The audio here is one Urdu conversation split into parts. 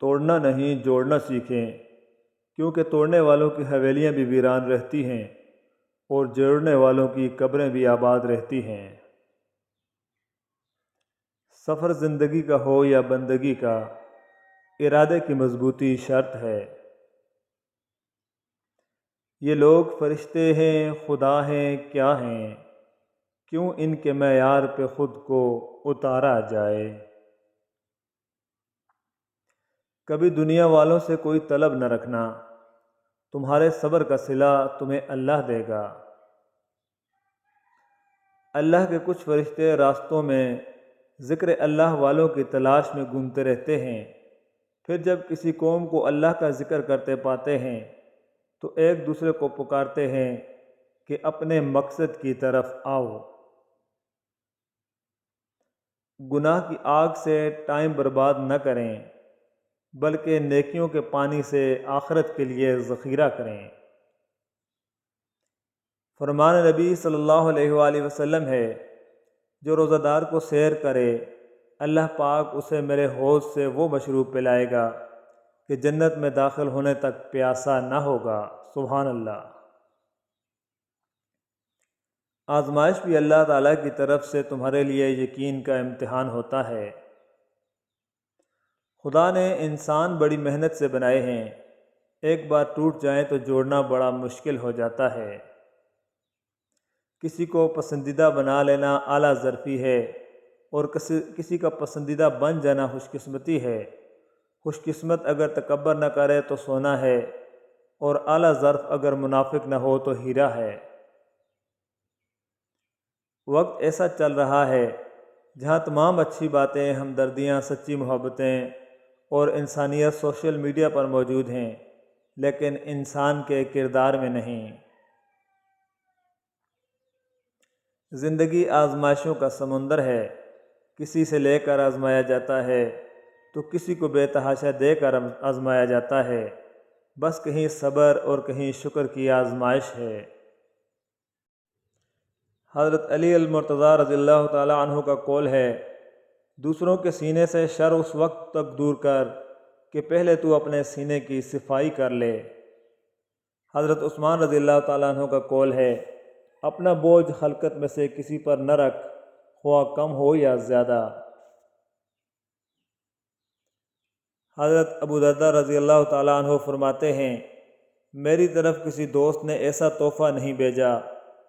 توڑنا نہیں جوڑنا سیکھیں، کیونکہ توڑنے والوں کی حویلیاں بھی ویران رہتی ہیں اور جوڑنے والوں کی قبریں بھی آباد رہتی ہیں۔ سفر زندگی کا ہو یا بندگی کا، ارادے کی مضبوطی شرط ہے۔ یہ لوگ فرشتے ہیں خدا ہیں کیا ہیں، کیوں ان کے معیار پہ خود کو اتارا جائے۔ کبھی دنیا والوں سے کوئی طلب نہ رکھنا، تمہارے صبر کا صلہ تمہیں اللہ دے گا۔ اللہ کے کچھ فرشتے راستوں میں ذکر اللہ والوں کی تلاش میں گھومتے رہتے ہیں، پھر جب کسی قوم کو اللہ کا ذکر کرتے پاتے ہیں تو ایک دوسرے کو پکارتے ہیں کہ اپنے مقصد کی طرف آؤ۔ گناہ کی آگ سے ٹائم برباد نہ کریں، بلکہ نیکیوں کے پانی سے آخرت کے لیے ذخیرہ کریں۔ فرمان نبی صلی اللہ علیہ وآلہ وسلم ہے، جو روزہ دار کو سیر کرے اللہ پاک اسے میرے حوض سے وہ مشروب پلائے گا کہ جنت میں داخل ہونے تک پیاسا نہ ہوگا۔ سبحان اللہ۔ آزمائش بھی اللہ تعالیٰ کی طرف سے تمہارے لیے یقین کا امتحان ہوتا ہے۔ خدا نے انسان بڑی محنت سے بنائے ہیں، ایک بار ٹوٹ جائیں تو جوڑنا بڑا مشکل ہو جاتا ہے۔ کسی کو پسندیدہ بنا لینا اعلیٰ ظرفی ہے اور کسی کا پسندیدہ بن جانا خوش قسمتی ہے۔ خوش قسمت اگر تکبر نہ کرے تو سونا ہے، اور اعلیٰ ظرف اگر منافق نہ ہو تو ہیرا ہے۔ وقت ایسا چل رہا ہے جہاں تمام اچھی باتیں، ہمدردیاں، سچی محبتیں اور انسانیت سوشل میڈیا پر موجود ہیں، لیکن انسان کے کردار میں نہیں۔ زندگی آزمائشوں کا سمندر ہے، کسی سے لے کر آزمایا جاتا ہے تو کسی کو بے تحاشا دے کر آزمایا جاتا ہے، بس کہیں صبر اور کہیں شکر کی آزمائش ہے۔ حضرت علی المرتضیٰ رضی اللہ تعالی عنہ کا قول ہے، دوسروں کے سینے سے شر اس وقت تک دور کر کہ پہلے تو اپنے سینے کی صفائی کر لے۔ حضرت عثمان رضی اللہ تعالیٰ عنہ کا قول ہے، اپنا بوجھ خلقت میں سے کسی پر نہ رکھ، خواہ کم ہو یا زیادہ۔ حضرت ابو درداء رضی اللہ تعالیٰ عنہ فرماتے ہیں، میری طرف کسی دوست نے ایسا تحفہ نہیں بھیجا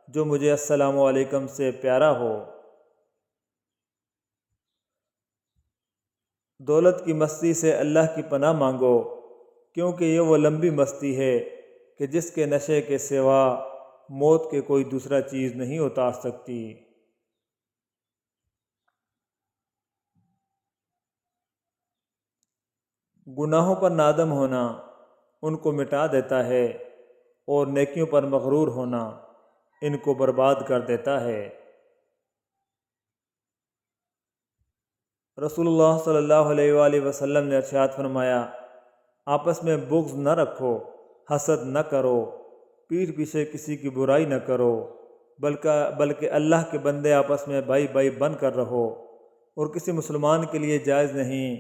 جو مجھے السلام علیکم سے پیارا ہو۔ دولت کی مستی سے اللہ کی پناہ مانگو، کیونکہ یہ وہ لمبی مستی ہے کہ جس کے نشے کے سوا موت کے کوئی دوسرا چیز نہیں اتار سکتی۔ گناہوں پر نادم ہونا ان کو مٹا دیتا ہے، اور نیکیوں پر مغرور ہونا ان کو برباد کر دیتا ہے۔ رسول اللہ صلی اللہ علیہ وآلہ وسلم نے ارشاد فرمایا، آپس میں بغض نہ رکھو، حسد نہ کرو، پیٹھ پیچھے کسی کی برائی نہ کرو، بلکہ اللہ کے بندے آپس میں بھائی بھائی بن کر رہو، اور کسی مسلمان کے لیے جائز نہیں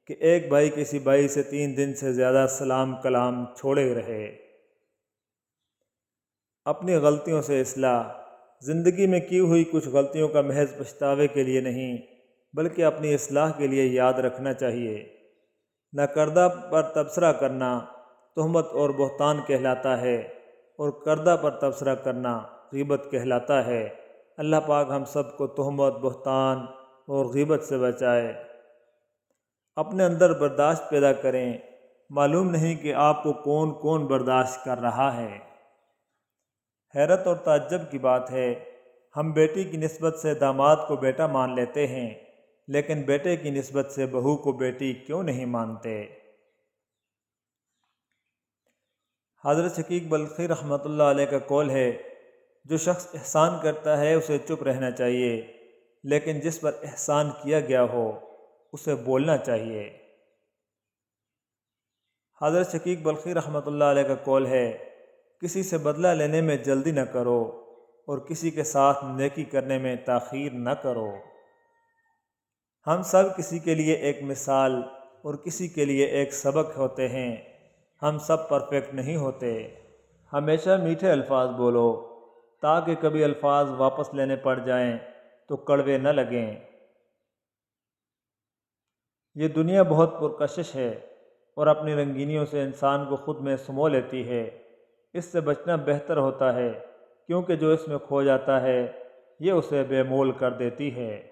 کہ ایک بھائی کسی بھائی سے 3 دن سے زیادہ سلام کلام چھوڑے رہے۔ اپنی غلطیوں سے اصلاح، زندگی میں کی ہوئی کچھ غلطیوں کا محض پچھتاوے کے لیے نہیں بلکہ اپنی اصلاح کے لیے یاد رکھنا چاہیے۔ نہ کردہ پر تبصرہ کرنا تہمت اور بہتان کہلاتا ہے، اور کردہ پر تبصرہ کرنا غیبت کہلاتا ہے۔ اللہ پاک ہم سب کو تہمت، بہتان اور غیبت سے بچائے۔ اپنے اندر برداشت پیدا کریں، معلوم نہیں کہ آپ کو کون کون برداشت کر رہا ہے۔ حیرت اور تعجب کی بات ہے، ہم بیٹی کی نسبت سے داماد کو بیٹا مان لیتے ہیں، لیکن بیٹے کی نسبت سے بہو کو بیٹی کیوں نہیں مانتے؟ حضرت شقیق بلخی رحمۃ اللہ علیہ کا قول ہے، جو شخص احسان کرتا ہے اسے چپ رہنا چاہیے، لیکن جس پر احسان کیا گیا ہو اسے بولنا چاہیے۔ حضرت شقیق بلخی رحمۃ اللہ علیہ کا قول ہے، کسی سے بدلہ لینے میں جلدی نہ کرو، اور کسی کے ساتھ نیکی کرنے میں تاخیر نہ کرو۔ ہم سب کسی کے لیے ایک مثال اور کسی کے لیے ایک سبق ہوتے ہیں۔ ہم سب پرفیکٹ نہیں ہوتے۔ ہمیشہ میٹھے الفاظ بولو تاکہ کبھی الفاظ واپس لینے پڑ جائیں تو کڑوے نہ لگیں۔ یہ دنیا بہت پرکشش ہے اور اپنی رنگینیوں سے انسان کو خود میں سمو لیتی ہے۔ اس سے بچنا بہتر ہوتا ہے، کیونکہ جو اس میں کھو جاتا ہے یہ اسے بے مول کر دیتی ہے۔